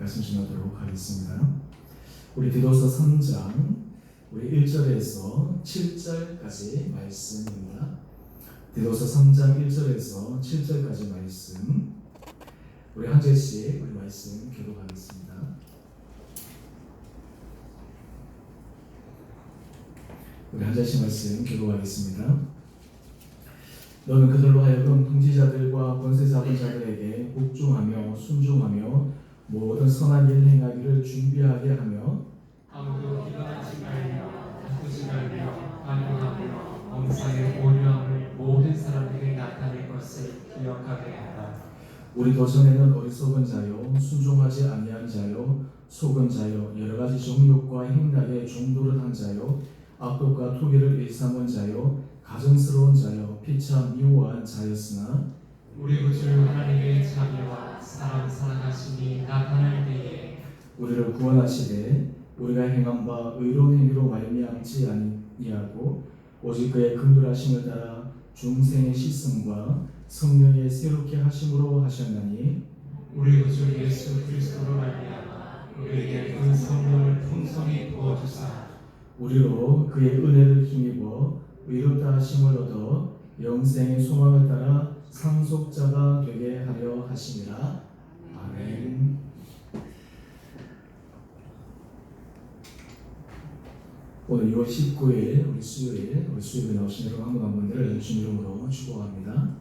말씀 전하도록 하겠습니다. 우리 디도서 3장 우리 1절에서 7절까지 말씀입니다. 디도서 3장 1절에서 7절까지 말씀 우리 한 절씩 우리 말씀 교독하겠습니다. 우리 한 절씩 말씀 교독하겠습니다. 너는 그들로 하여금 통치자들과 권세 잡은 자들에게 복종하며 순종하며 모든 선한 일 행하기를 준비하게 하며 아무도 비방하지 말며 다투지 말며 반응하며 범사의 온유함을 모든 사람에게 나타낼 것을 기억하게 하라. 우리도 전에는 어리석은 자요 순종하지 아니한 자요 속은 자요 여러 가지 정욕과 행락에 종노릇한 자요 악독과 투기를 일삼은 자요 가증스러운 자요 피차 미워한 자였으나 우리 구주 하나님의 자비와 사람 사랑하심이 나타날 때에 우리를 구원하시되 우리가 행한 바 의로운 행위로 말미암지 아니하고 오직 그의 긍휼하심을 따라 중생의 시승과 성령의 새롭게 하심으로 하셨나니 우리 구주 예수 그리스도로 말미암아 우리에게 그 성령을 풍성히 부어주사 우리로 그의 은혜를 힘입어 의롭다 하심을 얻어 영생의 소망을 따라 상속자가 되게 하려 하심이라. 아멘. 오늘 6월 19일 우리 수요일에 나오신 여러분 한 분 한 분들을 주님 이름으로 축복합니다.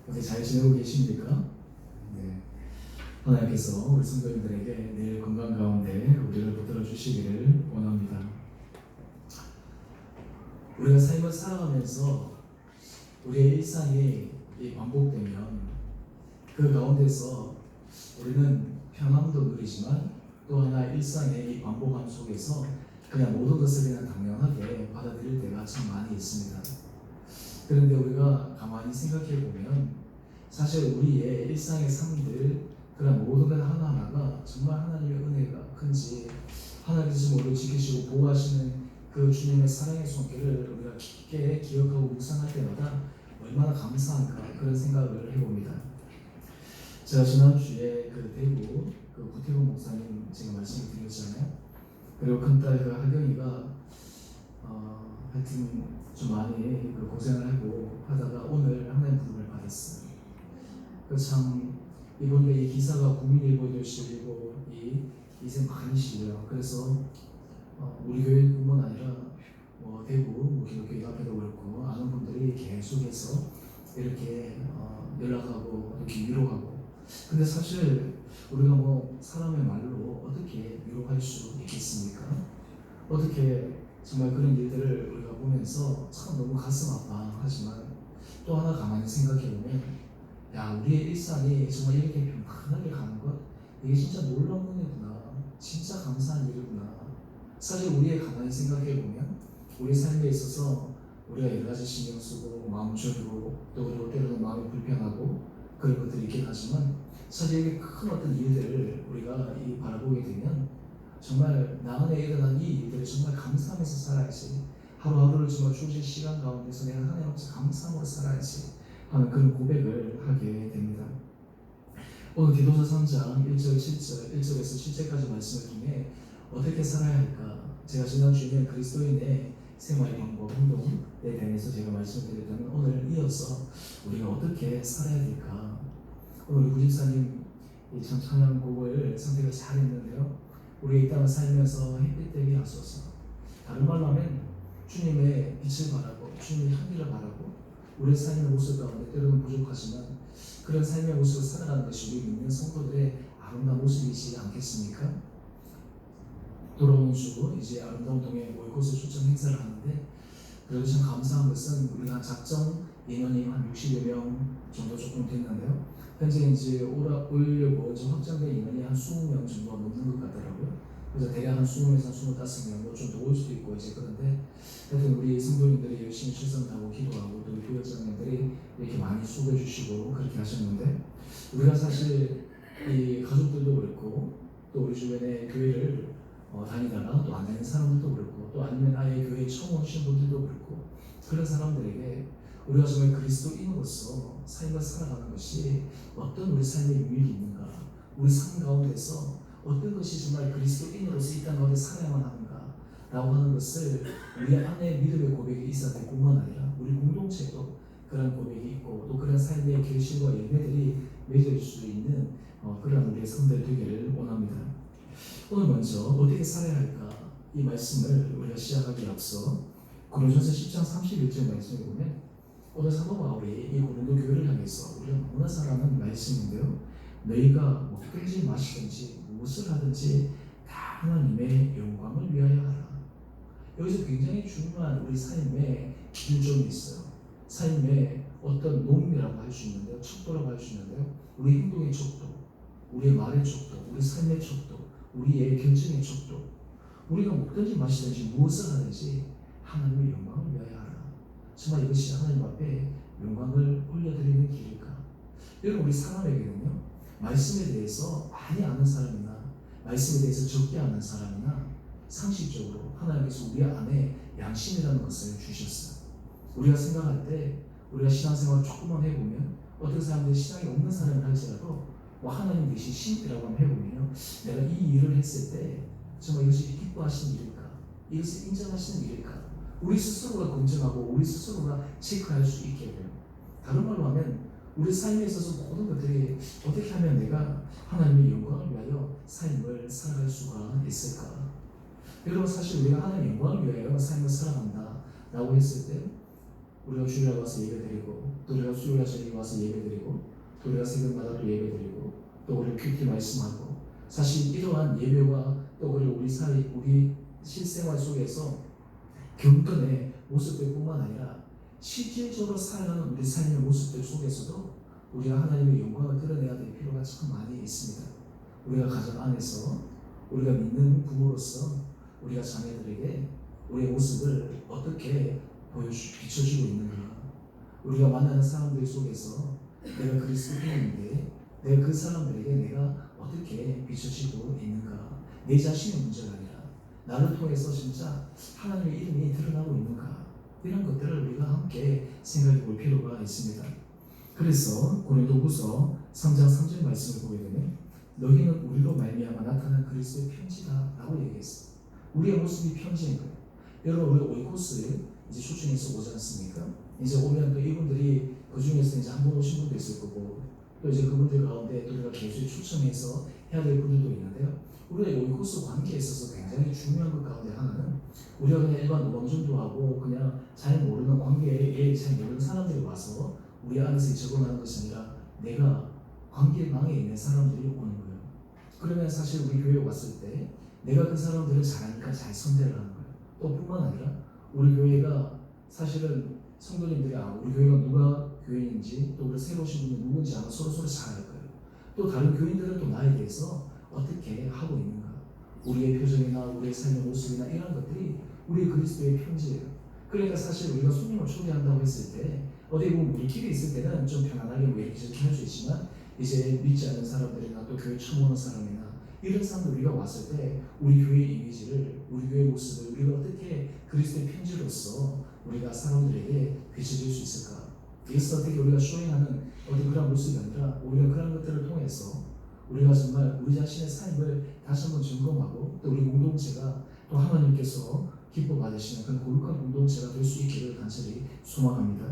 어떻게 잘 지내고 계십니까? 네. 하나님께서 우리 성도님들에게 늘 건강 가운데 우리를 붙들어 주시기를 원합니다. 우리가 삶을 살아가면서 우리의 일상이 반복되면 그 가운데서 우리는 편함도 누리지만 또 하나 일상의 이 반복함 속에서 그냥 모든 것을 그냥 당연하게 받아들일 때가 참 많이 있습니다. 그런데 우리가 가만히 생각해 보면 사실 우리의 일상의 삶들 그런 모든 것 하나하나가 정말 하나님의 은혜가 큰지 하나님께서 우리를 지키시고 보호하시는 그 주님의 사랑의 손길을 우리가 깊게 기억하고 묵상할 때마다 얼마나 감사한가 그런 생각을 해봅니다. 제가 지난주에 그 대구 그 구태훈 목사님 제가 말씀을 드렸잖아요. 그리고 큰딸 그 하경이가 하여튼 좀 많이 그 고생을 하고 하다가 오늘 하나님 부름을 받았어요. 그 참 이번에 이 기사가 국민일보에도 실리고 이제 많이 실려요. 그래서 우리 교회뿐만 아니라 대구 기독교 앞에도 그렇고 아는 분들이 계속해서 이렇게 연락하고 이렇게 위로하고. 근데 사실 우리가 사람의 말로 어떻게 위로할 수 있겠습니까? 어떻게 정말 그런 일들을 우리가 보면서 참 너무 가슴 아파하지만 또 하나 가만히 생각해 보면 야 우리의 일상이 정말 이렇게 평안하게 가는 것 이게 진짜 놀라운 은혜구나. 진짜 감사한 일이구나. 사실 우리의 가만히 생각해 보면 우리 삶에 있어서 우리가 여러 가지 신경 쓰고 마음 졸이고 또 그리고 때로는 마음이 불편하고 그런 것들이 있긴 하지만 사실 이게 큰 어떤 일들을 우리가 바라보게 되면 정말 나 안에 일어난 이 일들을 정말 감사하면서 살아야지 하루하루를 정말 주어진 시간 가운데서 내가 하나님 앞에서 감사함으로 살아야지 하는 그런 고백을 하게 됩니다. 오늘 디도서 3장 1절 7절 1절에서 7절까지 말씀을 통해 어떻게 살아야 할까? 제가 지난주에 그리스도인의 생활 방법, 행동에 대해서 제가 말씀드렸다면 오늘 이어서 우리가 어떻게 살아야 될까? 오늘 우리 구집사님 참 찬양곡을 선택을 잘했는데요. 우리 이 땅을 살면서 햇빛 되게 하소서. 다른 말로 하면 주님의 빛을 바라고 주님의 향기를 바라고 우리의 삶의 모습 가운데 때로는 부족하지만 그런 삶의 모습을 살아가는 것이 우리 믿는 성도들의 아름다운 모습이지 않겠습니까? 돌아오는 주 이제 아름다운 동행 모의코스 초청 행사를 하는데 그래도 참 감사한 것은 우리가 작정 인원이 한 60여 명 정도 조금 됐는데요. 현재 이제 오려고 확정된 인원이 한 20명 정도 넘는 것 같더라고요. 그래서 대략 한 20에서 25명 좀 더 올 수도 있고 이제 그런데 하여튼 우리 성도님들이 열심히 출석하고 기도하고 또 우리 교역장님들이 이렇게 많이 수고해 주시고 그렇게 하셨는데 우리가 사실 이 가족들도 그렇고 또 우리 주변에 교회를 다니다가 또 안 다니는 사람들도 그렇고 또 아니면 아예 교회에 처음 오신 분들도 그렇고 그런 사람들에게 우리가 정말 그리스도인으로서 삶을 살아가는 것이 어떤 우리 삶의 유익이 있는가 우리 삶 가운데서 어떤 것이 정말 그리스도인으로서 이 땅 가운데 살아야만 하는가 라고 하는 것을 우리 안에 믿음의 고백이 있어야 될 뿐만 아니라 우리 공동체도 그런 고백이 있고 또 그런 삶의 결실과 열매들이 맺어질 수 있는 그런 우리의 성도들 되기를 원합니다. 오늘 먼저 어떻게 살아야 할까 이 말씀을 우리가 시작하기에 앞서 고린도전서 10장 31절 말씀에 보면 오늘 사도 바울이 이 고린도 교회를 향해서 우리가 너무나 사랑하는 말씀인데요. 너희가 먹든지 마시든지 무엇을 하든지 다 하나님의 영광을 위하여 하라. 여기서 굉장히 중요한 우리 삶의 길점이 있어요. 삶의 어떤 논리라고 할 수 있는데요. 척도라고 할 수 있는데요. 우리 행동의 척도, 우리의 말의 척도, 우리 삶의 척도, 우리의 결정의 척도. 우리가 먹든지 마시든지 무엇을 하든지 하나님의 영광을 위하여 하라. 정말 이것이 하나님 앞에 영광을 올려드리는 길일까? 여러분 우리 사람에게는요. 말씀에 대해서 많이 아는 사람이나 말씀에 대해서 적게 아는 사람이나 상식적으로 하나님께서 우리 안에 양심이라는 것을 주셨어요. 우리가 생각할 때 우리가 신앙생활 조금만 해보면 어떤 사람들이 신앙이 없는 사람을 할지라도 하나님 계신 신이라고 한번 해보면요. 내가 이 일을 했을 때 정말 이것이 기뻐하시는 일일까? 이것을 인정하시는 일일까? 우리 스스로가 검증하고 우리 스스로가 체크할 수 있게 돼요. 다른 말로 하면 우리 삶에 있어서 모든 것들이 어떻게 하면 내가 하나님의 영광을 위하여 삶을 살아갈 수가 있을까? 여러분 사실 우리가 하나님의 영광을 위하여 삶을 살아간다 라고 했을 때 우리가 주일에 와서 예배드리고 또 우리가 수요일에 저녁에 와서 예배드리고 또 우리가 새벽마다 또 예배드리고 또 우리 큐티 말씀하고 사실 이러한 예배와 또 우리 사회 우리 실생활 속에서 경건의 모습들 뿐만 아니라 실질적으로 살아가는 우리 삶의 모습들 속에서도 우리가 하나님의 영광을 드러내야 될 필요가 참 많이 있습니다. 우리가 가정 안에서 우리가 믿는 부모로서 우리가 자녀들에게 우리의 모습을 어떻게 비춰주고 있는가? 우리가 만나는 사람들 속에서 내가 그리스도인인데 내가 그 사람들에게 내가 어떻게 비춰지고 있는가? 내 자신의 문제가 아니라 나를 통해서 진짜 하나님의 이름이 드러나고 있는가? 이런 것들을 우리가 함께 생각해 볼 필요가 있습니다. 그래서 고린도후서 3장 3절 말씀을 보게 되면 너희는 우리로 말미암아 나타난 그리스도의 편지다 라고 얘기했어요. 우리의 모습이 편지인 거예요. 여러분 우리 오이코스 이제 초청해서 오지 않습니까? 이제 오면 또 이분들이 그 중에서 이제 한 번 오신 분도 있을 거고 또 이제 그분들 가운데 또 우리가 계속 초청해서 해야 될 분들도 있는데요. 우리가 오이코스 관계에 있어서 굉장히 중요한 것 가운데 하나는 우리가 그냥 일반 노방전도하고 그냥 잘 모르는 관계에 잘 모르는 사람들이 와서 우리 안에서 적응하는 것이 아니라 내가 관계망에 있는 사람들이 오는 거예요. 그러면 사실 우리 교회에 왔을 때 내가 그 사람들을 잘하니까 잘 선대를 하는 거예요. 또 뿐만 아니라 우리 교회가 사실은 성도님들이 우리 교회가 누가 교회인지 또 우리 새로 오신 분이 누군지 아마 서로 잘 알 거예요. 또 다른 교인들은 또 나에 대해서 어떻게 하고 있는가? 우리의 표정이나 우리의 삶의 모습이나 이런 것들이 우리 그리스도의 편지예요. 그러니까 사실 우리가 손님을 초대한다고 했을 때 어디 보면 우리끼리 있을 때는 좀 편안하게 이렇게 할 수 있지만 이제 믿지 않는 사람들이나 또 교회 처음 오는 사람이나 이런 사람들 우리가 왔을 때 우리 교회의 이미지를 우리 교회의 모습을 우리가 어떻게 그리스도의 편지로서 우리가 사람들에게 비춰줄 수 있을까? 이것을 어떻게 우리가 쇼잉하는 어디 그런 모습이 아니라 우리가 그런 것들을 통해서 우리가 정말 우리 자신의 삶을 다시 한번 점검하고 또 우리 공동체가 또 하나님께서 기뻐 받으시는 그런 거룩한 공동체가 될 수 있기를 간절히 소망합니다.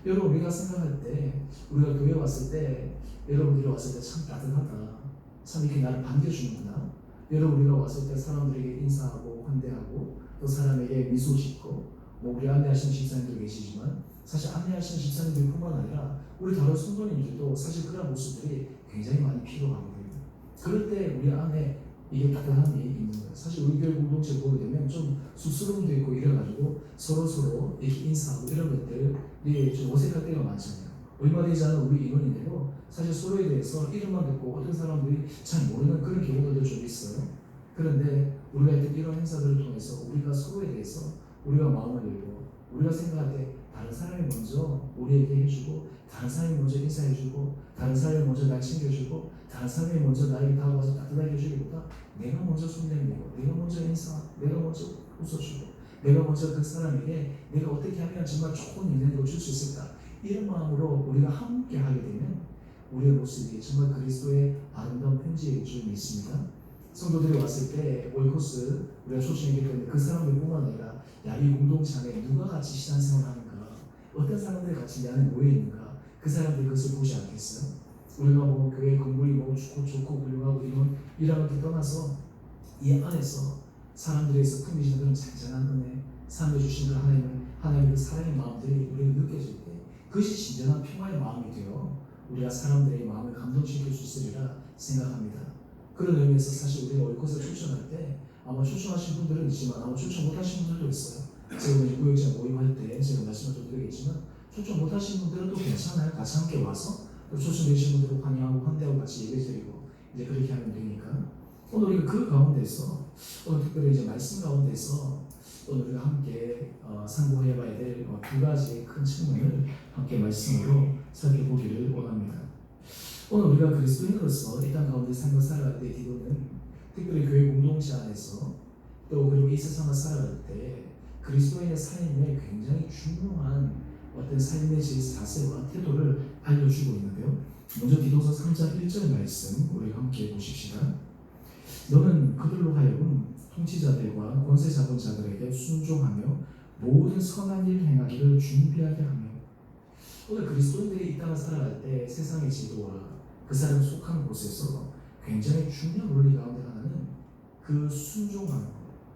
여러분 우리가 생각할 때 우리가 교회 왔을 때 여러분들이 왔을 때 참 따뜻하다. 참 이렇게 나를 반겨주는구나. 여러분 우리가 왔을 때 사람들에게 인사하고 환대하고 또 사람에게 미소 짓고 우리 안내하시는 집사님도 계시지만 사실 안내하시는 집사님들 뿐만 아니라 우리 다른 성도님들도 사실 그런 모습들이 굉장히 많이 필요하거든요. 그럴 때 우리 안에 이게 따뜻함이 있는 거예요. 사실 우리 교회 공동체 보게 되면 좀 쑥스러움도 있고 이래가지고 서로 이렇게 인사하고 이런 것들이 좀 어색할 때가 많잖아요. 얼마 되지 않은 우리 인원인데도 사실 서로에 대해서 이름만 듣고 어떤 사람들이 잘 모르는 그런 경우들도 좀 있어요. 그런데 우리가 이런 행사들을 통해서 우리가 서로에 대해서 우리가 마음을 열고 우리가 생각할 때 다른 사람이 먼저 우리에게 해주고 다른 사람이 먼저 인사해주고 다른 사람이 먼저 날 챙겨주고 다른 사람이 먼저 나에게 다가와서 따뜻하게 해주기보다 내가 먼저 손 내밀고 내가 먼저 인사 내가 먼저 웃어주고 내가 먼저 그 사람에게 내가 어떻게 하면 정말 좋은 인연을 줄 수 있을까 이런 마음으로 우리가 함께 하게 되면 우리의 모습이 정말 그리스도의 아름다운 편지일 줄 믿습니다. 성도들이 왔을 때 오이코스 우리가 초청했기 때문에 그 사람들뿐만 아니라 이 공동체 안에 누가 같이 신앙생활을 하는가, 어떤 사람들이 같이 이 안에 모여있는가, 그 사람들이 그것을 보지 않겠어요? 우리가 뭐 교회 건물이 뭐 좋고 훌륭하고 이런 것들 떠나서 이 안에서 사람들에서 품이시는 그런 잔잔한 은혜, 삶에 주신 그런 하나님의 그 사랑의 마음들이 우리가 느껴질 때 그것이 진정한 평화의 마음이 되어 우리가 사람들의 마음을 감동시킬 수 있으리라 생각합니다. 그런 의미에서 사실 우리가 오이코스를 초청할 때 아마 초청하신 분들은 있지만 아마 초청 못하신 분들도 있어요. 제가 오늘 구역장 모임할 때 제가 말씀을 좀 드리겠지만 초청 못하신 분들은 또 괜찮아요. 같이 함께 와서 또 초청되신 분들을 환영하고 환대하고 같이 예배드리고 이제 그렇게 하면 되니까 오늘 우리가 그 가운데서 오늘 특별히 이제 말씀 가운데서 오늘 우리가 함께 상고해봐야 될 두 가지의 큰 측면을 함께 말씀으로 살펴보기를 원합니다. 오늘 우리가 그리스도인으로서 이 땅 가운데 삶을 살아갈 때 디도는 특별히 교회 공동체 안에서 또 그리고 이 세상을 살아갈 때 그리스도인의 삶에 굉장히 중요한 어떤 삶의 자세와 태도를 알려주고 있는데요. 먼저 디도서 3장 1절 말씀 우리 함께 보십시다. 너는 그들로 하여금 통치자들과 권세자본자들에게 순종하며 모든 선한 일 행하기를 준비하게 하며. 오늘 그리스도인들이 이 땅을 살아갈 때 세상의 제도와 그 사람 속한 곳에서 굉장히 중요한 원리 가운데 하나는 그 순종하는 것,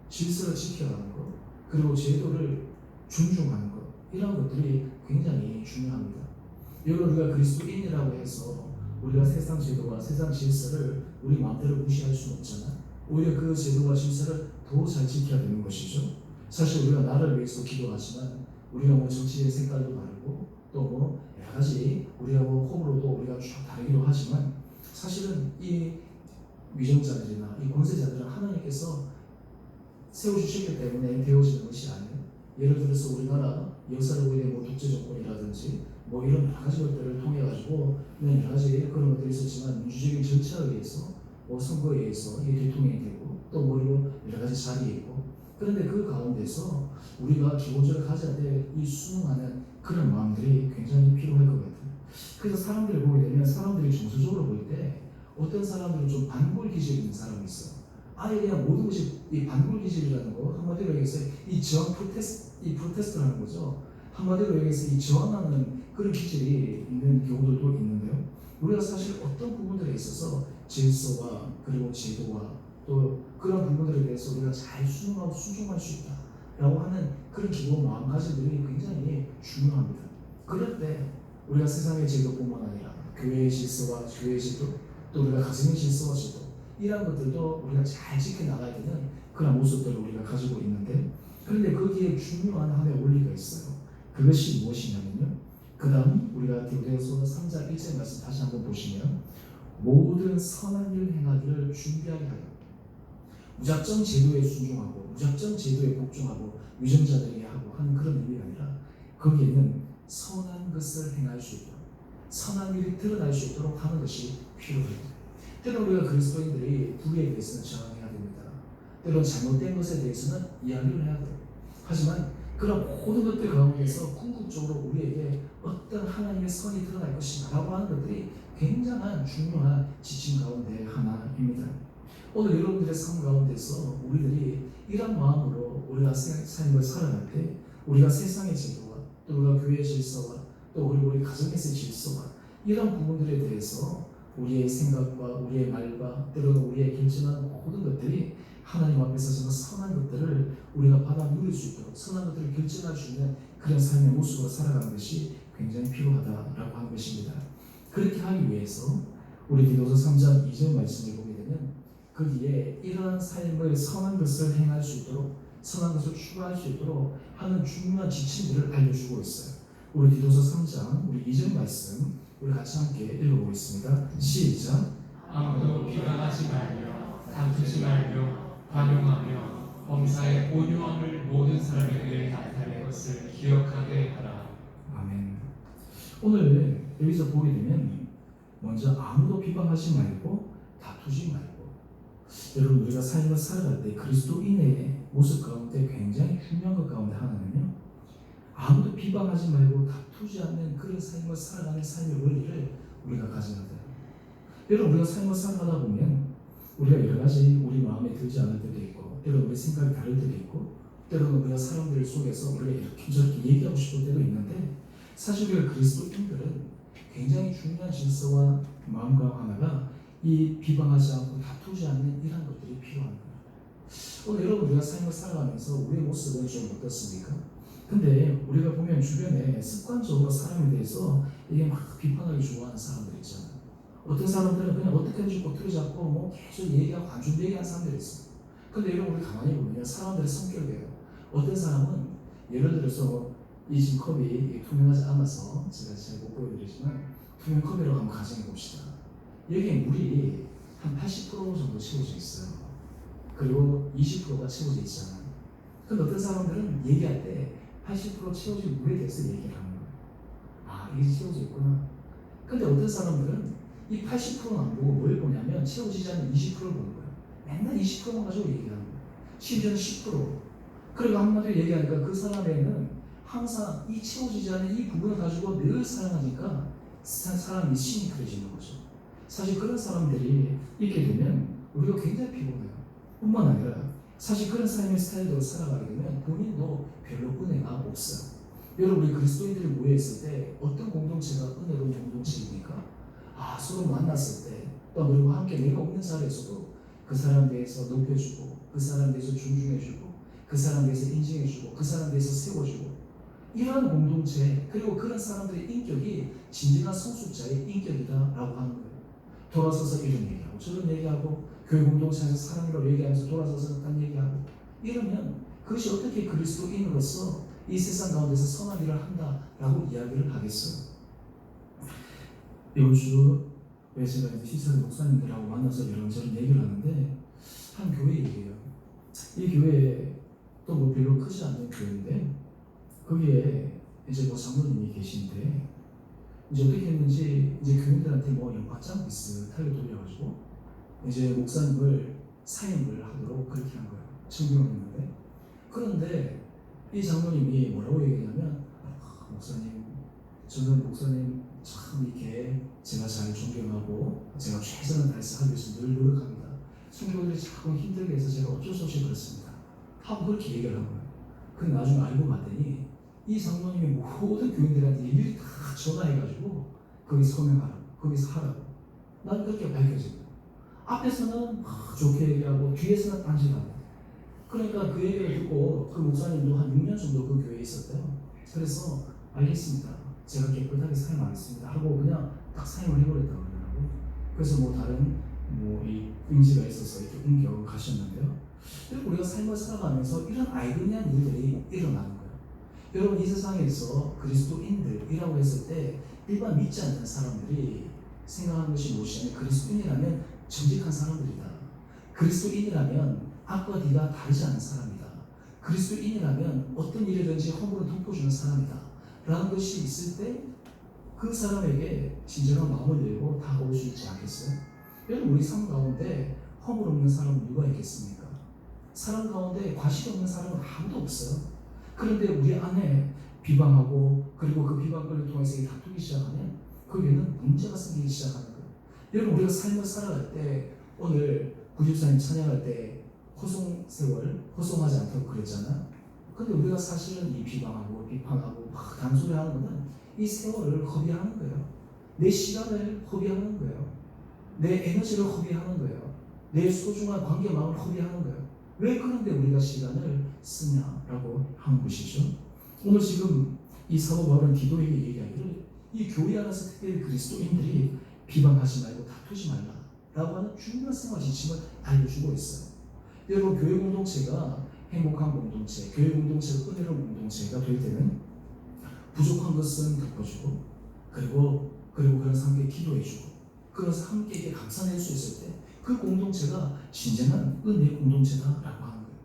질서를 지켜가는 것, 그리고 제도를 존중하는 것, 이런 것들이 굉장히 중요합니다. 여러분, 우리가 그리스도인이라고 해서 우리가 세상 제도와 세상 질서를 우리 마음대로 무시할 수는 없잖아. 오히려 그 제도와 질서를 더 잘 지켜야 되는 것이죠. 사실 우리가 나를 위해서 기도하지만 우리가 뭐 정치의 색깔도 다르고 또 뭐 여러 가지 우리가 뭐 호불호도 우리가 쭉 다르기도 하지만 사실은 이 위정자들이나 이 권세자들은 하나님께서 세워주셨기 때문에 되어지는 것이 아니에요. 예를 들어서 우리나라 역사를 보게 되면 독재 정권이라든지 뭐 이런 여러 가지 것들을 통해 가지고 여러 가지 그런 것들이 있었지만 민주적인 절차에 의해서 뭐 선거에 의해서 이게 대통령이 되고 또 뭐 여러 가지 자리에 있고 그런데 그 가운데서 우리가 기본적으로 가져야 될 이 순응하는 그런 마음들이 굉장히 필요할 것 같아요. 그래서 사람들을 보게 되면 사람들이 정서적으로 볼 때 어떤 사람들은 좀 반골 기질이 있는 사람이 있어요. 아예 그냥 모든 것이 이 반골 기질이라는 거 한마디로 얘기해서 이 저항 프로테스트라는 거죠. 한마디로 얘기해서 이 저항하는 그런 기질이 있는 경우들도 있는데요. 우리가 사실 어떤 부분들에 있어서 질서와 그리고 제도와 또 그런 부분들에 대해서 우리가 잘 순응하고 순종할 수 있다라고 하는 그런 기본 마음가짐들이 굉장히 중요합니다. 그럴 때 우리가 세상의 제도뿐만 아니라 교회의 질서와 교회의 제도 또 우리가 가정의 질서와 제도 이런 것들도 우리가 잘 지켜나가야 되는 그런 모습들을 우리가 가지고 있는데 그런데 거기에 중요한 하나의 원리가 있어요. 그것이 무엇이냐면요. 그 다음 우리가 디모데후서 3장 1절 말씀 다시 한번 보시면 모든 선한 일 행하기를 준비하게 하여 무작정 제도에 순종하고 무작정 제도에 복종하고 위정자들에게 하고 하는 그런 의미가 아니라 거기에는 선한 것을 행할 수 있도록 선한 일이 드러날 수 있도록 하는 것이 필요합니다. 때로는 우리가 그리스도인들이 불의에 대해서는 저항해야 됩니다. 때로는 잘못된 것에 대해서는 이야기를 해야 돼요. 하지만 그런 모든 것들 가운데서 궁극적으로 우리에게 어떤 하나님의 선이 드러날 것인가 라고 하는 것들이 굉장한 중요한 지침 가운데 하나입니다. 오늘 여러분들의 삶 가운데서 우리들이 이런 마음으로 우리가 삶을 살아갈 때 우리가 세상의 제도와 또 우리가 교회의 질서와 또 그리고 우리 가정에서의 질서와 이런 부분들에 대해서 우리의 생각과 우리의 말과 때로는 우리의 결정하는 모든 것들이 하나님 앞에서 정말 선한 것들을 우리가 받아 누릴 수 있도록 선한 것들을 결정할 수 있는 그런 삶의 모습으로 살아가는 것이 굉장히 필요하다라고 하는 것입니다. 그렇게 하기 위해서 우리 디도서 3장 2절 말씀을 보게 되면 거기에 이러한 삶을 선한 것을 행할 수 있도록 선한 것을 추구할 수 있도록 하는 중요한 지침들을 알려주고 있어요. 우리 디도서 3장 우리 2절 말씀 우리 같이 함께 읽어보겠습니다. 시작. 아무도 비방하지 말며 다투지 말며 관용하며 범사의 온유함을 모든 사람에게 나타낼 것을 기억하게 하라. 아멘. 오늘 여기서 보게 되면 먼저 아무도 비방하지 말고 다투지 말고 여러분 우리가 삶을 살아갈 때 그리스도인의 모습 가운데 굉장히 중요한 것 가운데 하나는요 아무도 비방하지 말고 다투지 않는 그런 삶을 살아가는 삶의 원리를 우리가 가져야 돼요. 여러분, 우리가 삶을 살아가다 보면 우리가 여러 가지 우리 마음에 들지 않을 때도 있고, 때로는 우리 생각이 다를 때도 있고, 때로는 우리가 사람들 속에서 우리가 이렇게 저렇게 얘기하고 싶을 때도 있는데, 사실 우리가 그리스도인들은 굉장히 중요한 질서와 마음과 하나가 이 비방하지 않고 다투지 않는 이런 것들이 필요한 거예요. 오늘 여러분, 우리가 삶을 살아가면서 우리의 모습은 좀 어떻습니까? 근데 우리가 보면 주변에 습관적으로 사람에 대해서 이게 막 비판하기 좋아하는 사람들 있잖아요. 어떤 사람들은 그냥 어떻게든지 꼬투리 잡고 뭐 계속 얘기하고 안 좋은 얘기하는 사람들이 있어요. 근데 여러분, 우리 가만히 보면 사람들의 성격이에요. 어떤 사람은 예를 들어서 이 지금 컵이 투명하지 않아서 제가 잘 못 보여드리지만 투명 컵이라고 한번 가정해 봅시다. 여기에 물이 한 80% 정도 채워져 있어요. 그리고 20%가 채워져 있잖아요. 근데 어떤 사람들은 얘기할 때 80% 채워진 물에 대해서 얘기를 하는 거예요. 아, 이게 채워져 있구나. 근데 어떤 사람들은 이 80%는 안 보고 뭘 보냐면 채워지지 않는 20%를 보는 거예요. 맨날 20%만 가지고 얘기하는 거예요. 심지어는 10%. 그리고 한마디로 얘기하니까 그 사람에는 항상 이 채워지지 않는 이 부분을 가지고 늘 사용하니까 사람이 신이 그려지는 거죠. 사실 그런 사람들이 있게 되면 우리가 굉장히 피곤해요. 뿐만 아니라 사실 그런 삶의 스타일대로 살아가게 되면 본인도 별로 은혜가 없어요. 여러분, 우리 그리스도인들이 모여있을 때 어떤 공동체가 은혜로운 공동체입니까? 아, 서로 만났을 때 또 그리고 함께 내가 없는 자리에서도 그 사람에 대해서 높여주고, 그 사람에 대해서 존중해주고, 그 사람에 대해서 인정해주고, 그 사람에 대해서 세워주고, 이러한 공동체, 그리고 그런 사람들의 인격이 진정한 성숙자의 인격이다라고 하는 거예요. 돌아서서 이런 얘기하고 저런 얘기하고, 교회 공동체에서 사랑으로 얘기하면서 돌아서서 딴 얘기하고, 이러면 그것이 어떻게 그리스도인으로서 이 세상 가운데서 선한 일을 한다라고 이야기를 하겠어요. 이번 주 왜 제가 이제 시설 목사님들하고 만나서 이런저런 얘기를 하는데, 한 교회 얘기예요. 이 교회에 또 뭐 별로 크지 않는 교회인데, 거기에 이제 뭐 장로님이 계신데, 이제 어떻게 했는지 이제 교인들한테 뭐 연받장 비슷하게 돌려가지고 이제 목사님을 사임을 하도록 그렇게 한 거예요. 증명을 했는데, 그런데 이 장로님이 뭐라고 얘기하냐면, 목사님, 저는 목사님 참 이렇게 제가 잘 존경하고 제가 최선을 다해서 하기 위해서 늘 노력합니다. 성도들이 자꾸 힘들게 해서 제가 어쩔 수 없이 그렇습니다 하고 그렇게 얘기를 한 거예요. 근데 나중에 알고 봤더니 이 장로님이 모든 교인들한테 일일이 다 전화해가지고 거기 서명하라고, 거기서 하라고, 난 그렇게 밝혀집니다. 앞에서는 막 좋게 얘기하고 뒤에서는 딴짓하고. 그러니까 그 얘기를 듣고 그 목사님도 한 6년 정도 그 교회에 있었대요. 그래서 알겠습니다, 제가 깨끗하게 사임하겠습니다 하고 그냥 딱 사임을 해버렸다고 그러더라고. 그래서 뭐 다른 이 의지가 있어서 이렇게 옮겨 가셨는데요. 우리가 삶을 살아가면서 이런 아이러니한 일들이 일어나는 거예요. 여러분, 이 세상에서 그리스도인들이라고 했을 때 일반 믿지 않는 사람들이 생각하는 것이 무엇이냐면, 그리스도인이라면 정직한 사람들이다. 그리스도인이라면 앞과 뒤가 다르지 않은 사람이다. 그리스도인이라면 어떤 일이든지 허물을 덮어주는 사람이다 라는 것이 있을 때 그 사람에게 진정한 마음을 열고 다가올 수 있지 않겠어요? 여러분, 우리 삶 가운데 허물 없는 사람은 누가 있겠습니까? 사람 가운데 과실 없는 사람은 아무도 없어요. 그런데 우리 안에 비방하고, 그리고 그 비방을 통해서 다투기 시작하면 거기에는 문제가 생기기 시작하는 거예요. 여러분, 우리가 삶을 살아갈 때, 오늘 구집사님 찬양할 때 호송세월, 호송하지 않다고 그랬잖아요. 근데 우리가 사실은 이 비방하고 비판하고 막 단소리하는 것은 이 세월을 허비하는 거예요. 내 시간을 허비하는 거예요. 내 에너지를 허비하는 거예요. 내 소중한 관계 마음을 허비하는 거예요. 왜 그런데 우리가 시간을 쓰냐라고 하는 것이죠. 오늘 지금 이 사도 바울은 디도에게 얘기하기를, 이 교회 안에서 특별히 그리스도인들이 비방하지 말고 다투지 말라라고 하는 중요한 생활 지침을 알려주고 있어요. 여러분, 교회 공동체가 행복한 공동체, 교회 공동체가 은혜로운 공동체가 될 때는 부족한 것은 덮어주고, 그리고 그런 사람에게 기도해주고, 그래서 함께 감싸낼 수 있을 때 그 공동체가 진정한 은혜 공동체다라고 하는 거예요.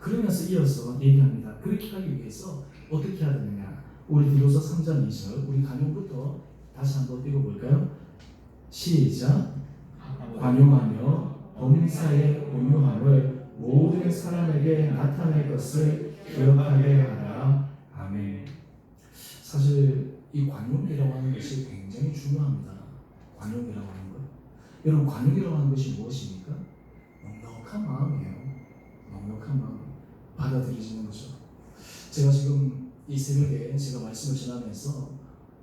그러면서 이어서 얘기합니다. 그렇게 하기 위해서 어떻게 해야 되느냐? 우리 디도서 3장 2절, 우리 간용부터 다시 한번 읽어볼까요? 시작. 관용하며 범사의 온유함을 모든 사람에게 나타낼 것을 기억하게 하라. 아멘. 사실 이 관용이라고 하는 것이 굉장히 중요합니다. 관용이라고 하는 것. 여러분, 관용이라고 하는 것이 무엇입니까? 넉넉한 마음이에요. 넉넉한 마음. 받아들이시는 거죠. 제가 지금 이 새벽에 제가 말씀을 전하면서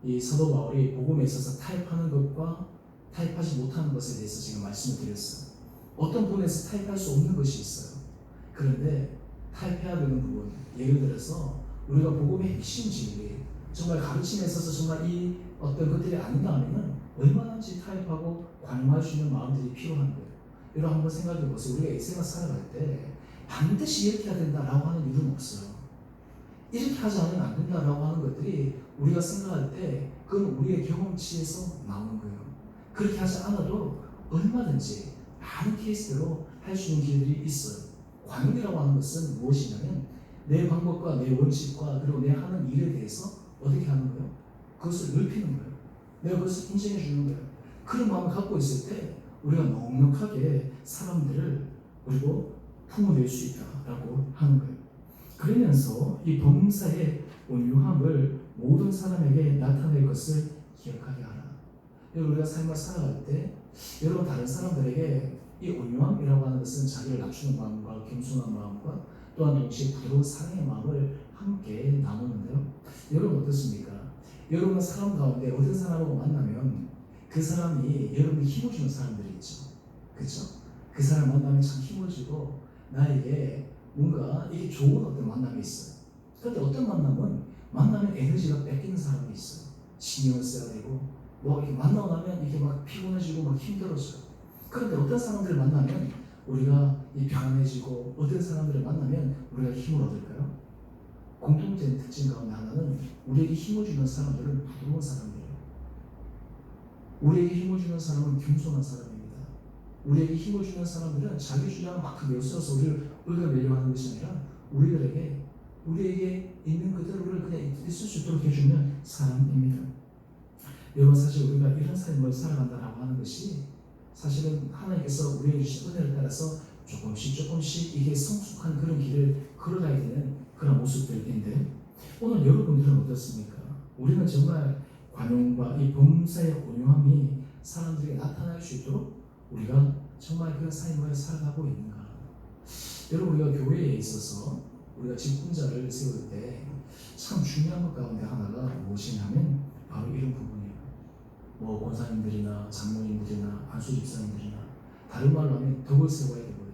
이 사도 바울이 복음에 있어서 타협하는 것과 타협하지 못하는 것에 대해서 지금 말씀을 드렸어요. 어떤 부분에서 타협할 수 없는 것이 있어요. 그런데 타협해야 되는 부분, 예를 들어서 우리가 복음의 핵심 진리, 정말 가르침에 있어서 정말 이 어떤 것들이 아닌가 하면은 얼마든지 타협하고 관용할 수 있는 마음들이 필요한 거예요. 여러분 한번 생각해 보세요. 우리가 인생을 살아갈 때 반드시 이렇게 해야 된다라고 하는 이유는 없어요. 이렇게 하지 않으면 안 된다라고 하는 것들이 우리가 생각할 때 그건 우리의 경험치에서 나오는 거예요. 그렇게 하지 않아도 얼마든지 많은 케이스대로 할 수 있는 길들이 있어요. 관용이라고 하는 것은 무엇이냐면 내 방법과 내 원칙과 그리고 내 하는 일에 대해서 어떻게 하는 거예요? 그것을 넓히는 거예요. 내가 그것을 인정해 주는 거예요. 그런 마음을 갖고 있을 때 우리가 넉넉하게 사람들을 그리고 품어낼 수 있다라고 하는 거예요. 그러면서 이 범사의 온유함을 모든 사람에게 나타낼 것을 기억하게 하라. 여러분, 우리가 삶을 살아갈 때 여러분 다른 사람들에게 이 온유함이라고 하는 것은 자기를 낮추는 마음과 겸손한 마음과 또한 동시에 부드러운 사랑의 마음을 함께 나누는데요. 여러분 어떻습니까? 여러분 사람 가운데 어떤 사람하고 만나면 그 사람이 여러분이 힘을 주는 사람들이 있죠. 그렇죠? 그 사람 만나면 참 힘을 주고 나에게 뭔가 이게 좋은 어떤 만남이 있어요. 그런데 어떤 만나면 에너지가 뺏기는 사람이 있어요. 신경을 써야 되고 뭐 이렇게 만나고 나면 이렇게 막 피곤해지고 막 힘들어져요. 그런데 어떤 사람들을 만나면 우리가 편안해지고 어떤 사람들을 만나면 우리가 힘을 얻을까요? 공통된 특징 가운데 하나는 우리에게 힘을 주는 사람들은 부드러운 사람들이에요. 우리에게 힘을 주는 사람은 겸손한 사람입니다. 우리에게 힘을 주는 사람들은 자기 주장을 막 내세워서 우리를 끌어내려고 하는 것이 아니라 우리에게 있는 그대로를 그냥 있을 수 있도록 해주는 사람입니다. 여러분 사실 우리가 이런 삶을 살아간다라고 하는 것이 사실은 하나님께서 우리에게 주신 은혜를 따라서 조금씩 이게 성숙한 그런 길을 걸어가야 되는 그런 모습들인데 오늘 여러분들은 어떻습니까? 우리는 정말 관용과 이 범사의 온유함이 사람들에게 나타날 수 있도록 우리가 정말 그런 삶을 살아가고 있는가? 여러분 우리가 교회에 있어서 우리가 직분자를 세울 때 참 중요한 것 가운데 하나가 무엇이냐면 바로 이런 부분이에요. 뭐 권사님들이나 장로님들이나 안수 집사님들이나 다른 말로 하면 덕을 세워야 되거든요.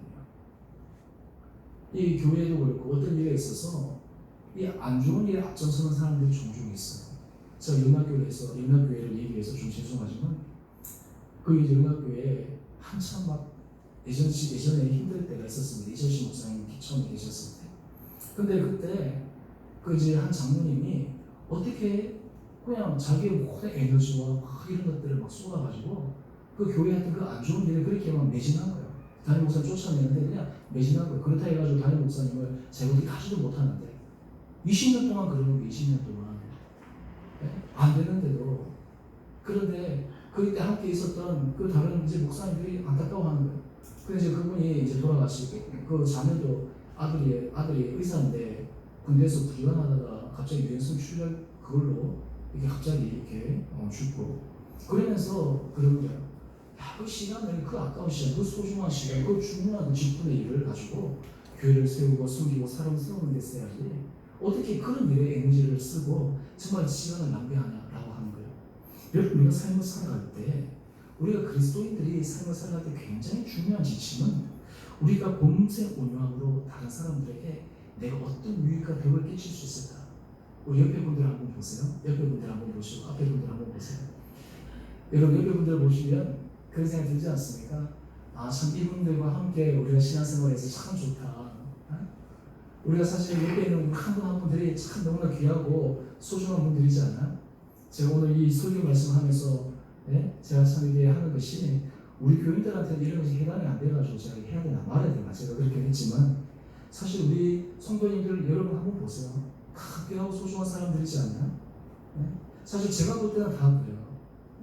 이 교회도 그렇고 어떤 일에 있어서 이 안 좋은 일에 앞장서는 사람들이 종종 있어요. 제가 영락교회를 얘기해서 좀 죄송하지만 그 영락교회에 한참 막 예전에 힘들 때가 있었습니다. 이철식 목사님 처음에 계셨을 때. 근데 그때 그 이제 한 장로님이 어떻게 그냥 자기의 모든 에너지와 막 이런 것들을 막 쏟아가지고 그 교회한테 그 안 좋은 일에 그렇게 막 매진한 거예요. 담임 목사님 쫓아내는데 그냥 매진한 거예요. 그렇다 해가지고 담임 목사님을 제가 어떻게 하지도 못하는데 20년 동안 그러는 거 20년 동안 안 되는데도 그런데 그때 함께 있었던 그 다른 이제 목사님들이 안타까워하는 거예요. 그래서 이제 그분이 이제 돌아가시고 그 자녀도 아들이 의사인데 군대에서 불안하다가 갑자기 유hen성 출혈 그걸로 이렇게 갑자기 이렇게 죽고 그러면서 그런 거예요. 야, 그 시간을 그 아까운 시간, 그 소중한 시간, 그 중요한 그 직분의 일을 가지고 교회를 세우고 숨기고 사람을 세우는 데 써야지 어떻게 그런 일에 에너지를 쓰고 정말 시간을 낭비하냐라고 하는 거예요. 여러분 우리가 삶을 살아갈 때 우리가 그리스도인들이 삶을 살아갈 때 굉장히 중요한 지침은 우리가 범사의 온유함으로 다른 사람들에게 내가 어떤 유익과 덕을 끼칠 수 있을까? 우리 옆에 분들 한번 보세요. 옆에 분들 한번 보시고 앞에 분들 한번 보세요. 여러분 옆에 분들 보시면 그런 생각 들지 않습니까? 아, 참 이분들과 함께 우리가 신앙생활에서 참 좋다. 우리가 사실 옆에 있는 한 분 한 분들이 참 너무나 귀하고 소중한 분들이지 않나? 제가 오늘 이 설교 말씀하면서 제가 참 이게 하는 것이 우리 교인들한테 이런 것이 해당이 안 돼가지고 제가 해야 되나 말아야 되나 제가 그렇게 했지만 사실 우리 성도님들 여러분 한번 보세요. 다 귀하고 소중한 사람들이지 않나? 사실 제가 볼 때는 다 그래요.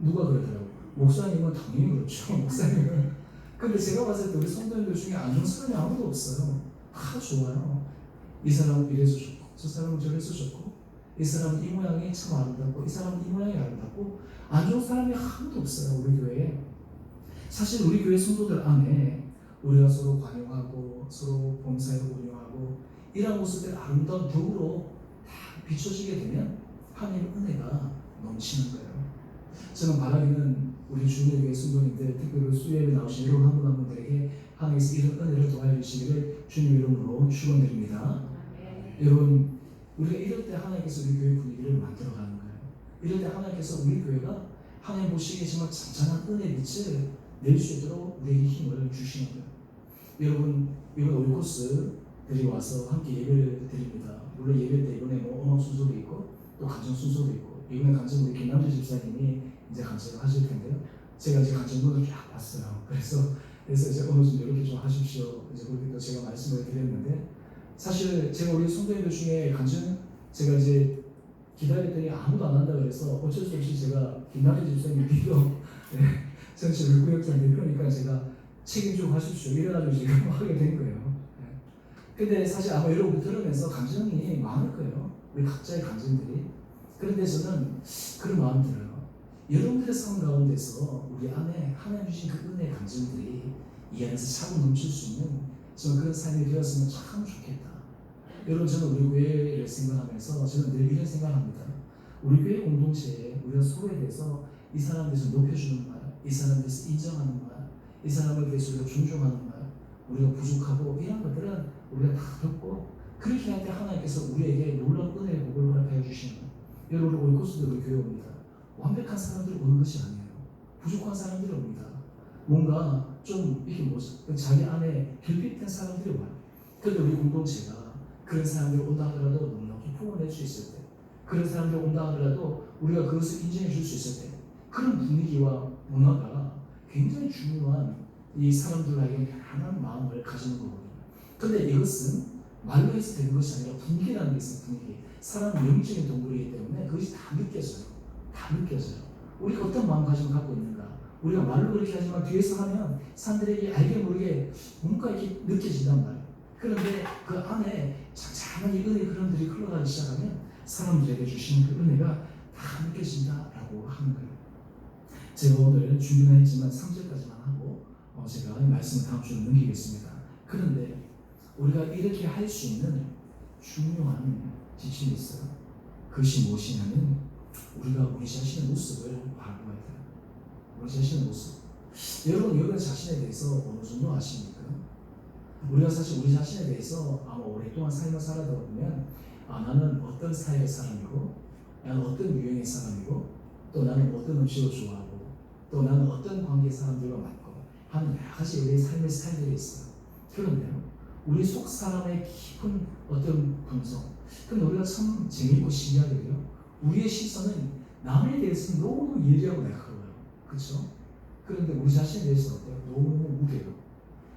누가 그러더라고요. 목사님은 당연히 그렇죠. 목사님은. 근데 제가 봤을 때 우리 성도님들 중에 안 좋은 사람이 아무도 없어요. 다 좋아요. 이 사람은 이래서 좋고 저 사람은 저래서 좋고 이 사람은 이 모양이 참 아름답고 이 사람은 이 모양이 아름답고 안 좋은 사람이 아무도 없어요. 우리 교회에. 사실 우리 교회 성도들 안에 우리가 서로 관용하고 서로 봉사에 온유하고 이런 모습들 아름다운 덕으로 다 비춰지게 되면 하나님의 은혜가 넘치는 거예요. 저는 바라기는 우리 주님의 교회 성도님들, 특별히 수요일에 나오신 여러분 한 분 한 분들에게 하나님께서 이런 은혜를 도와주시기를 주님 이름으로 축원드립니다. 여러분, 우리가 이럴 때 하나님께서 우리 교회 분위기를 만들어가는 거예요. 이럴 때 하나님께서 우리 교회가 하나님 보시기에 정말 잔잔한 은혜 빛을 낼 수 있도록 우리에게 힘을 주시는 거예요. 여러분, 이번 올코스들이 와서 함께 예배를 드립니다. 물론 예배 때 이번에 뭐 음악 순서도 있고 또 간증 순서도 있고, 이번에 간증 우리 김남주 집사님이 이제 간증을 하실 텐데요. 제가 이제 간증문을 쫙 봤어요. 그래서 이제 오늘 좀 이렇게 좀 하십시오. 이제 그렇게 또 제가 말씀을 드렸는데, 사실 제가 우리 성도님들 중에 간증 제가 이제 기다렸더니 아무도 안 한다 그래서 어쩔 수 없이 제가 김남주 집사님 비도 전체 물구역자인데, 그러니까 제가 책임지고 하십시오 이래가지고 지금 하게 된 거예요. 근데 사실 아마 여러분 들으면서 감정이 많을 거예요. 우리 각자의 감정들이. 그런데 저는 그런 마음이 들어요. 여러분들의 삶 가운데서 우리 안에 하나님 주신 그 은혜의 감정들이 이 안에서 차고 넘칠 수 있는 저는 그런 삶이 되었으면 참 좋겠다. 여러분, 저는 우리 교회를 생각하면서 저는 늘 이런 생각합니다. 우리 교회 공동체에 우리가 서로에 대해서 이 사람에 대해서 높여주는 말, 이 사람에 대해서 인정하는 말, 이 사람에 대해서 우리가 존중하는 말, 우리가 부족하고 이런 것들은 우리가 다 듣고, 그렇게 할 때 하나님께서 우리에게 놀라운 은혜의 복을 허락하여 주시는 거예요. 여러분, 우리 고수들 우리 교회 옵니다. 완벽한 사람들이 오는 것이 아니에요. 부족한 사람들이 옵니다. 뭔가 좀 이렇게 자기 안에 결핍된 사람들이 와요. 그런데 우리 공동체가 그런 사람들이 온다 하더라도 넉넉히 품어낼 수 있을 때, 그런 사람들이 온다 하더라도 우리가 그것을 인정해 줄 수 있을 때, 그런 분위기와 문화가 굉장히 중요한 이 사람들에게 편안한 마음을 가지는 거거든요. 그런데 이것은 말로 해서 되는 것이 아니라 분위기라는 게 있어요. 분위기. 사람은 영적인 동물이기 때문에 그것이 다 느껴져요. 다 느껴져요. 우리가 어떤 마음가짐을 갖고 있는가. 우리가 말로 그렇게 하지만 뒤에서 하면 사람들에게 알게 모르게 뭔가 이렇게 느껴진단 말이에요. 그런데 그 안에 잔잔하게 은혜의 흐름들이 흘러가기 시작하면 사람들에게 주시는 그 은혜가 다 느껴진다라고 하는 거예요. 제가 오늘 준비는 했지만 3절까지만 하고 제가 말씀을 다음 주로 넘기겠습니다. 그런데 우리가 이렇게 할 수 있는 중요한 지침이 있어요. 그것이 무엇이냐면 우리가 우리 자신의 모습을 바라봐야 돼요. 우리 자신의 모습. 여러분 자신에 대해서 어느 정도 아십니까? 우리가 사실 우리 자신에 대해서 아마 오랫동안 삶을 살아다 보면 나는 어떤 스타일의 사람이고, 나는 어떤 유형의 사람이고, 또 나는 어떤 음식을 좋아하고, 또 나는 어떤 관계 사람들과 맞고 하는 여러 가지 우리의 삶의 스타일들이 있어요. 그런데요, 우리 속 사람의 깊은 어떤 분석. 근데 우리가 참 재미있고 신기하게요, 우리의 시선은 남에 대해서는 너무 예리하고 날카로워요. 그렇죠? 그런데 우리 자신에 대해서 어때요? 너무 무게요.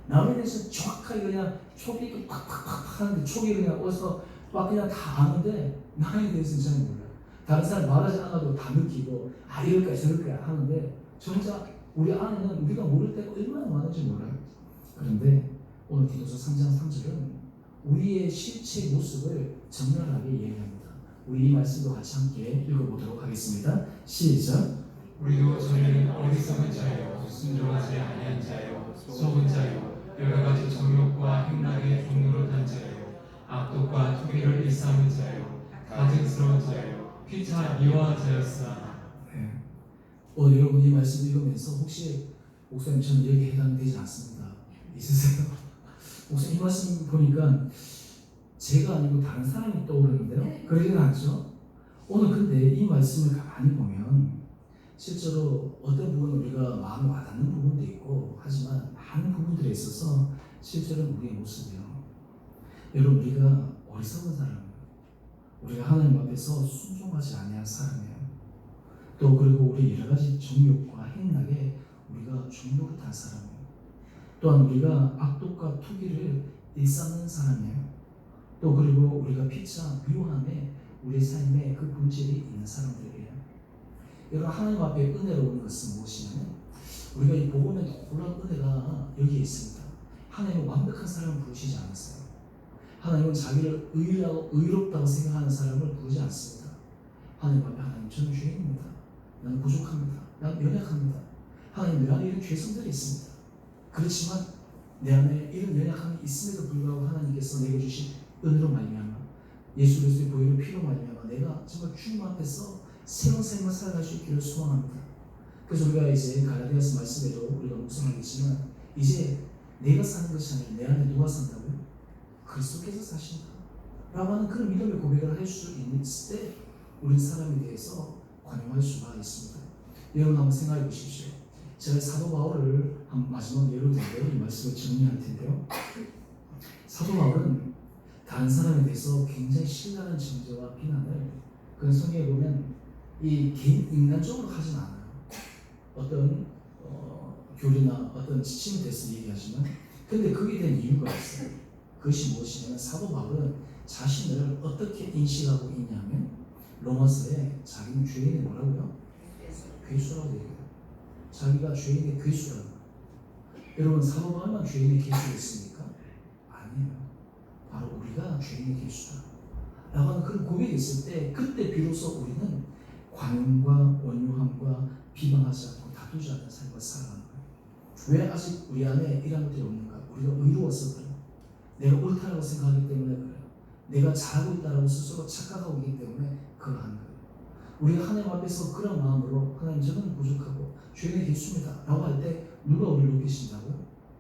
남에 대해서 정확하게 그냥 촉이 팍팍팍 하는데, 촉이 그냥 어서 막 그냥 다 아는데 나에 대해서는 잘 몰라요. 다른 사람 말하지 않아도 다 느끼고 이럴 거야 저럴 거야 하는데, 정작 우리 안에는 우리가 모를 때가 얼마나 많은지 몰라요. 그런데 오늘 디도서 3장 3절은 우리의 실체 모습을 적나라하게 얘기합니다. 우리 이 말씀도 같이 함께 읽어보도록 하겠습니다. 시작. 우리도 전에는 어리석은 자요, 순종하지 아니한 자요, 속은 자요, 여러 가지 정욕과 행락의 종로를 단 자요, 악독과 투기를 일삼은 자요, 가증스러운 자요, 피차 미워한 자였으나. 여러분 이 말씀 읽으면서 혹시 목사님 저는 여기에 해당되지 않습니다 있으세요? 목사님 이 말씀 보니까 제가 아니고 다른 사람이 떠오르는데요? 그러진 않죠? 오늘 근데 이 말씀을 가만히 보면 실제로 어떤 부분은 우리가 마음에 와닿는 부분도 있고, 하지만 많은 부분들에 있어서 실제로 우리의 모습이요. 여러분, 우리가 어리석은 사람이에요. 우리가 하나님 앞에서 순종하지 아니한 사람이에요. 또 그리고 우리 여러 가지 정욕과 행락에 우리가 중노릇한 사람이에요. 또한 우리가 악독과 투기를 일삼는 사람이에요. 또 그리고 우리가 피차 미워함에 우리 삶에 그 본질이 있는 사람들이에요. 여러분, 하나님 앞에 은혜로운 것은 무엇이냐면 우리가 이 복음의 놀라운 은혜가 여기에 있습니다. 하나님은 완벽한 사람을 부르시지 않았어요. 하나님은 자기를 의롭다고 생각하는 사람을 부르지 않습니다. 하나님 앞에 하나님 저는 죄인입니다. 나는 부족합니다. 나는 연약합니다. 하나님 내 안에 이런 죄성들이 있습니다. 그렇지만 내 안에 이런 연약함이 있음에도 불구하고 하나님께서 내게 주신 은혜로 말미암아 예수 그리스도의 보혈의 피로 말미암아 내가 정말 주님 앞에서 새로운 삶을 살아갈 수 있기를 소원합니다. 그래서 우리가 이제 갈라디아서 말씀에도 우리가 묵상하겠지만 이제 내가 사는 것이 아니라 내 안에 누가 산다고요? 그리스도께서 사신다 라고 하는 그런 믿음의 고백을 할 수 있을 때 우리 사람에 대해서 관용할 수가 있습니다. 여러분 한번 생각해 보십시오. 제가 사도 바울을 한 마지막 예로 들고요. 이 말씀을 정리할 텐데요. 사도 바울은 다른 사람에 대해서 굉장히 신랄한 정죄와 비난을 그런 성경에 보면 이 개인 인간적으로 하진 않아요. 어떤 교리나 어떤 지침에 대해서 얘기하지만 근데 그게 된 이유가 있어요. 그것이 무엇이냐면 사도 바울은 자신을 어떻게 인식하고 있냐면 로마서에 자기는 죄인의 뭐라고요? 괴수라고 얘기해요. 자기가 죄인의 괴수라는 거예요. 여러분 사도 바울만 죄인의 괴수였습니까? 아니에요. 바로 우리가 죄인의 괴수다 라고 하는 그런 고백이 있을 때 그때 비로소 우리는 관용과 온유함과 비방하지 않고 다투지 않는 삶을 살아가는 거예요. 왜 아직 우리 안에 이런 것들이 없는가? 우리가 의로워서 그래요. 내가 옳다라고 생각하기 때문에 그래요. 내가 잘하고 있다라고 스스로 착각하고 있기 때문에 그러한 거예요. 우리가 하나님 앞에서 그런 마음으로 하나님 저는 부족하고 죄인의 개수입니다 라고 할 때 누가 우리를 높이신다고요?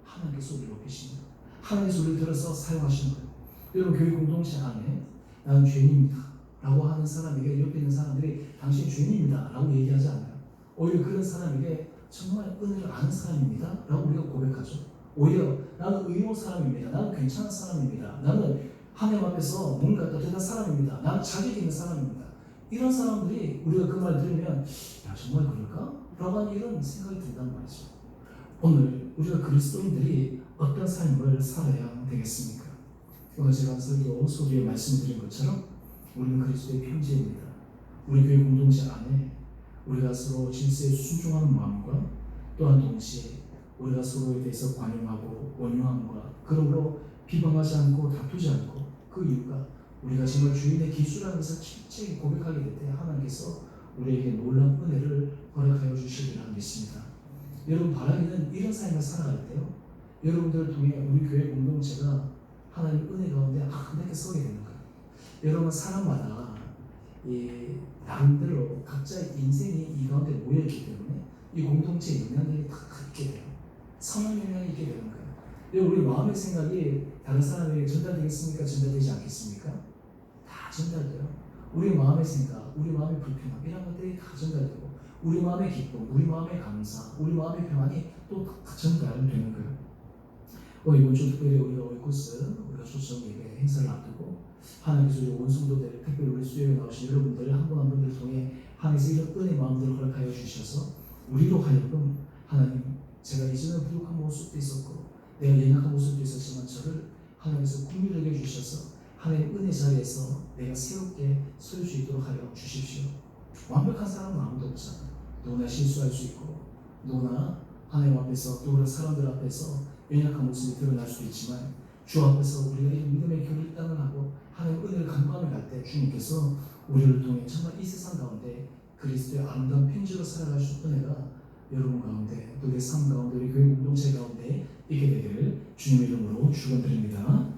하나님께서 우리를 높이십니다. 하나님께서 우리를 들어서 사용하시는 거예요. 여러분 교회 공동체 안에 나는 죄인입니다 라고 하는 사람에게 옆에 있는 사람들이 당신 죄인입니다 라고 얘기하지 않아요. 오히려 그런 사람에게 정말 은혜를 아는 사람입니다 라고 우리가 고백하죠. 오히려 나는 의로운 사람입니다. 나는 괜찮은 사람입니다. 나는 하나님 앞에서 뭔가 따뜻한 사람입니다. 나는 자격 있는 사람입니다. 이런 사람들이 우리가 그 말 들으면 야 정말 그럴까? 라고 하는 이런 생각이 든단 말이죠. 오늘 우리가 그리스도인들이 어떤 삶을 살아야 되겠습니까? 오늘 제가 설교 소리에 말씀드린 것처럼 우리는 그리스도의 편지입니다. 우리 교회 공동체 안에 우리가 서로 질서에 순종하는 마음과 또한 동시에 우리가 서로에 대해서 관용하고 온유함과 그러므로 비방하지 않고 다투지 않고 그 이유가 우리가 정말 주인의 기수라는 것을 철저히 고백하게 될 때 하나님께서 우리에게 놀라운 은혜를 허락하여 주시리라 믿습니다. 여러분 바라기는 이런 삶을 살아갈 때요. 여러분들을 통해 우리 교회 공동체가 하나님의 은혜 가운데 한데게 서게 되는 거예요. 여러분 사람마다 이 나름대로 각자의 인생이 이 가운데 모여있기 때문에 이 공동체의 영향력이 다 있게 돼요. 선한 영향이 있게 되는 거예요. 여러분 우리 마음의 생각이 다른 사람에게 전달되겠습니까? 전달되지 않겠습니까? 다 전달돼요. 우리 마음의 생각, 우리 마음의 불평함 이런 것들이 다 전달되고 우리 마음의 기쁨, 우리 마음의 감사, 우리 마음의 평안이 또 다 전달되는 거예요. 이번 주 특별히 우리가 오이코스 우리가 초청 예배 행사를 앞두고 하나님께서 우리 원성도들 특별히 우리 수요일에 나오신 여러분들을 한 분 한 분을 통해 하나님께서 이런 은혜 마음들을 허락하여 주셔서 우리로 하여금 하나님 제가 이전에 부족한 모습도 있었고 내가 연약한 모습도 있었지만 저를 하나님께서 긍휼히 여겨 주셔서 하나님 은혜 자리에서 내가 새롭게 설 수 있도록 하여 주십시오. 완벽한 사람은 아무도 없잖아요. 누구나 실수할 수 있고 누구나 하나님 앞에서 또 사람들 앞에서 연약한 모습이 드러날 수도 있지만 주 앞에서 우리가 이 믿음의 교리를 따르고 하나님 은혜를 간구하며 갈 때 주님께서 우리를 통해 정말 이 세상 가운데 그리스도의 아름다운 편지로 살아갈 수 있는 은혜가 여러분 가운데 또 우리 삶 가운데 우리 교회 공동체 가운데 있게 되기를 주님의 이름으로 축원드립니다.